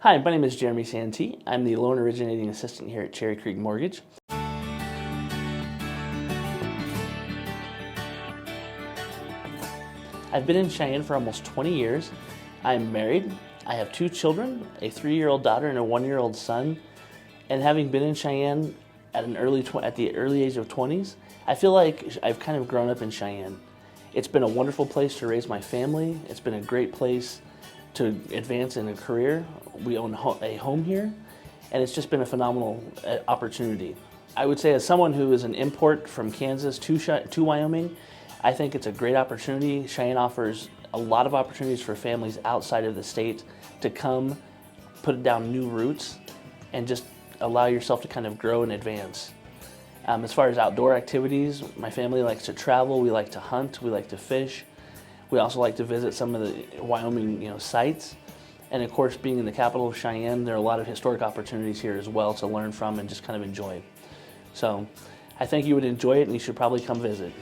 Hi, my name is Jeremy Santee. I'm the loan originating assistant here at Cherry Creek Mortgage. I've been in Cheyenne for almost 20 years. I'm married. I have 2 children, a 3-year-old daughter and a 1-year-old son. And having been in Cheyenne at the early age of 20s, I feel like I've kind of grown up in Cheyenne. It's been a wonderful place to raise my family. It's been a great place to advance in a career. We own a home here, and it's just been a phenomenal opportunity. I would say, as someone who is an import from Kansas to Wyoming, I think it's a great opportunity. Cheyenne offers a lot of opportunities for families outside of the state to come, put down new roots, and just allow yourself to kind of grow and advance. As far as outdoor activities, my family likes to travel, we like to hunt, we like to fish. We also like to visit some of the Wyoming sites. And of course, being in the capital of Cheyenne, there are a lot of historic opportunities here as well to learn from and just kind of enjoy. So I think you would enjoy it, and you should probably come visit.